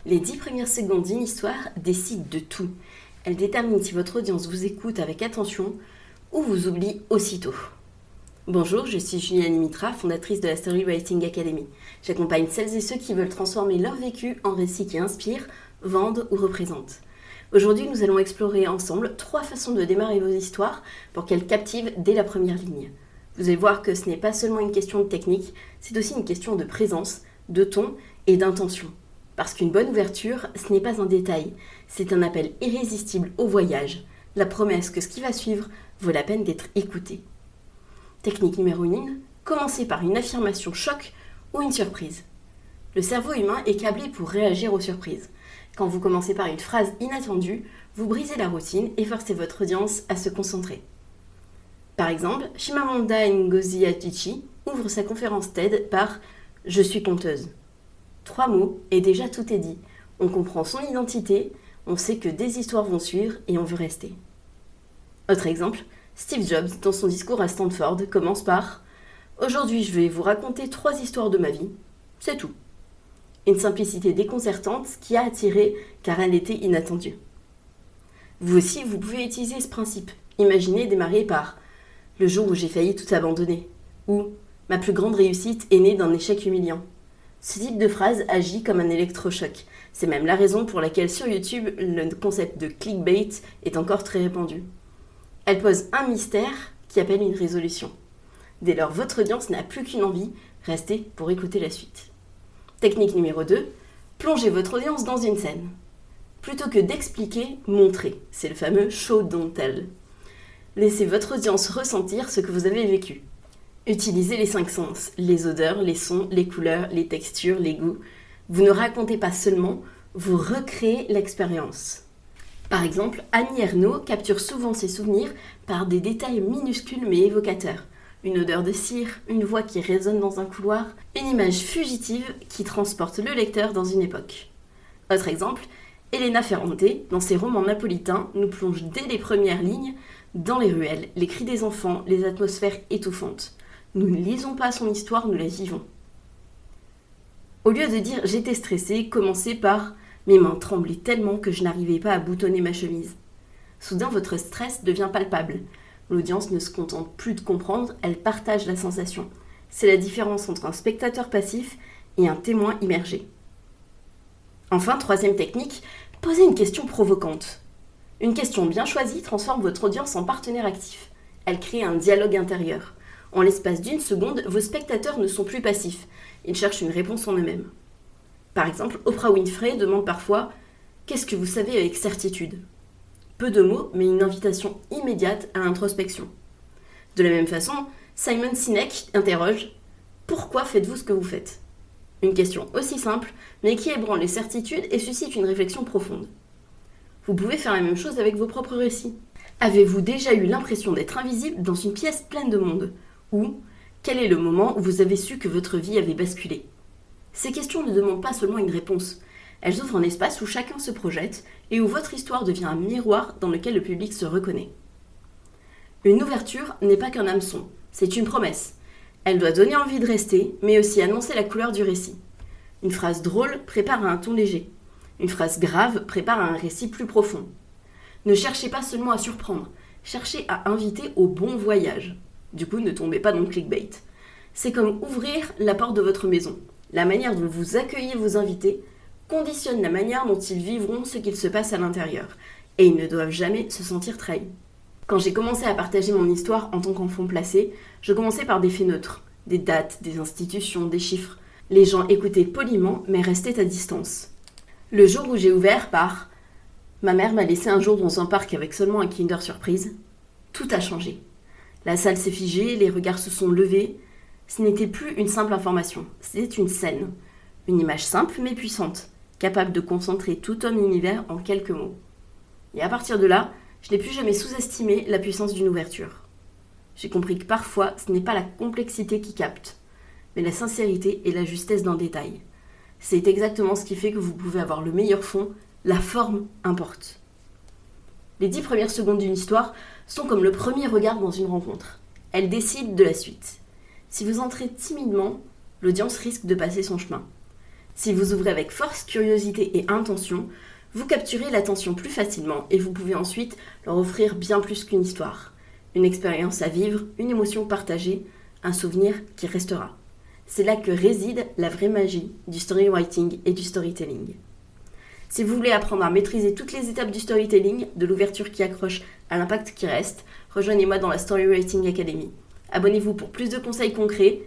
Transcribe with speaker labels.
Speaker 1: Les 10 premières secondes d'une histoire décident de tout. Elles déterminent si votre audience vous écoute avec attention ou vous oublie aussitôt. Bonjour, je suis Juliane Mitra, fondatrice de la Storywriting Academy. J'accompagne celles et ceux qui veulent transformer leur vécu en récits qui inspirent, vendent ou représentent. Aujourd'hui, nous allons explorer ensemble 3 façons de démarrer vos histoires pour qu'elles captivent dès la première ligne. Vous allez voir que ce n'est pas seulement une question de technique, c'est aussi une question de présence, de ton et d'intention. Parce qu'une bonne ouverture, ce n'est pas un détail, c'est un appel irrésistible au voyage, la promesse que ce qui va suivre vaut la peine d'être écouté. Technique numéro 1, commencez par une affirmation choc ou une surprise. Le cerveau humain est câblé pour réagir aux surprises. Quand vous commencez par une phrase inattendue, vous brisez la routine et forcez votre audience à se concentrer. Par exemple, Chimamanda Ngozi Adichie ouvre sa conférence TED par « Je suis conteuse ». 3 mots et déjà tout est dit. On comprend son identité, on sait que des histoires vont suivre et on veut rester. Autre exemple, Steve Jobs, dans son discours à Stanford, commence par « Aujourd'hui, je vais vous raconter 3 histoires de ma vie. C'est tout ». Une simplicité déconcertante qui a attiré car elle était inattendue. Vous aussi, vous pouvez utiliser ce principe. Imaginez démarrer par « Le jour où j'ai failli tout abandonner » ou « Ma plus grande réussite est née d'un échec humiliant ». Ce type de phrase agit comme un électrochoc. C'est même la raison pour laquelle sur YouTube, le concept de clickbait est encore très répandu. Elle pose un mystère qui appelle une résolution. Dès lors, votre audience n'a plus qu'une envie, restez pour écouter la suite. Technique numéro 2, plongez votre audience dans une scène. Plutôt que d'expliquer, montrez. C'est le fameux show don't tell. Laissez votre audience ressentir ce que vous avez vécu. Utilisez les 5 sens, les odeurs, les sons, les couleurs, les textures, les goûts. Vous ne racontez pas seulement, vous recréez l'expérience. Par exemple, Annie Ernaux capture souvent ses souvenirs par des détails minuscules mais évocateurs. Une odeur de cire, une voix qui résonne dans un couloir, une image fugitive qui transporte le lecteur dans une époque. Autre exemple, Elena Ferrante, dans ses romans napolitains, nous plonge dès les premières lignes dans les ruelles, les cris des enfants, les atmosphères étouffantes. Nous ne lisons pas son histoire, nous la vivons. Au lieu de dire « j'étais stressée », commencez par « mes mains tremblaient tellement que je n'arrivais pas à boutonner ma chemise ». Soudain, votre stress devient palpable. L'audience ne se contente plus de comprendre, elle partage la sensation. C'est la différence entre un spectateur passif et un témoin immergé. Enfin, 3e technique, posez une question provocante. Une question bien choisie transforme votre audience en partenaire actif. Elle crée un dialogue intérieur. En l'espace d'1 seconde, vos spectateurs ne sont plus passifs. Ils cherchent une réponse en eux-mêmes. Par exemple, Oprah Winfrey demande parfois « Qu'est-ce que vous savez avec certitude ?» Peu de mots, mais une invitation immédiate à l'introspection. De la même façon, Simon Sinek interroge « Pourquoi faites-vous ce que vous faites ?» Une question aussi simple, mais qui ébranle les certitudes et suscite une réflexion profonde. Vous pouvez faire la même chose avec vos propres récits. Avez-vous déjà eu l'impression d'être invisible dans une pièce pleine de monde ? Ou quel est le moment où vous avez su que votre vie avait basculé ? Ces questions ne demandent pas seulement une réponse. Elles ouvrent un espace où chacun se projette et où votre histoire devient un miroir dans lequel le public se reconnaît. Une ouverture n'est pas qu'un hameçon, c'est une promesse. Elle doit donner envie de rester, mais aussi annoncer la couleur du récit. Une phrase drôle prépare à un ton léger. Une phrase grave prépare à un récit plus profond. Ne cherchez pas seulement à surprendre, cherchez à inviter au bon voyage. Du coup, ne tombez pas dans le clickbait. C'est comme ouvrir la porte de votre maison. La manière dont vous accueillez vos invités conditionne la manière dont ils vivront ce qu'il se passe à l'intérieur. Et ils ne doivent jamais se sentir trahis. Quand j'ai commencé à partager mon histoire en tant qu'enfant placé, je commençais par des faits neutres, des dates, des institutions, des chiffres. Les gens écoutaient poliment, mais restaient à distance. Le jour où j'ai ouvert par « Ma mère m'a laissé un jour dans un parc avec seulement un Kinder Surprise », tout a changé. La salle s'est figée, les regards se sont levés. Ce n'était plus une simple information, c'était une scène. Une image simple mais puissante, capable de concentrer tout un univers en quelques mots. Et à partir de là, je n'ai plus jamais sous-estimé la puissance d'une ouverture. J'ai compris que parfois, ce n'est pas la complexité qui capte, mais la sincérité et la justesse d'un détail. C'est exactement ce qui fait que vous pouvez avoir le meilleur fond, la forme importe. Les 10 premières secondes d'une histoire sont comme le premier regard dans une rencontre. Elles décident de la suite. Si vous entrez timidement, l'audience risque de passer son chemin. Si vous ouvrez avec force, curiosité et intention, vous capturez l'attention plus facilement et vous pouvez ensuite leur offrir bien plus qu'une histoire. Une expérience à vivre, une émotion partagée, un souvenir qui restera. C'est là que réside la vraie magie du storywriting et du storytelling. Si vous voulez apprendre à maîtriser toutes les étapes du storytelling, de l'ouverture qui accroche à l'impact qui reste, rejoignez-moi dans la Storywriting Academy. Abonnez-vous pour plus de conseils concrets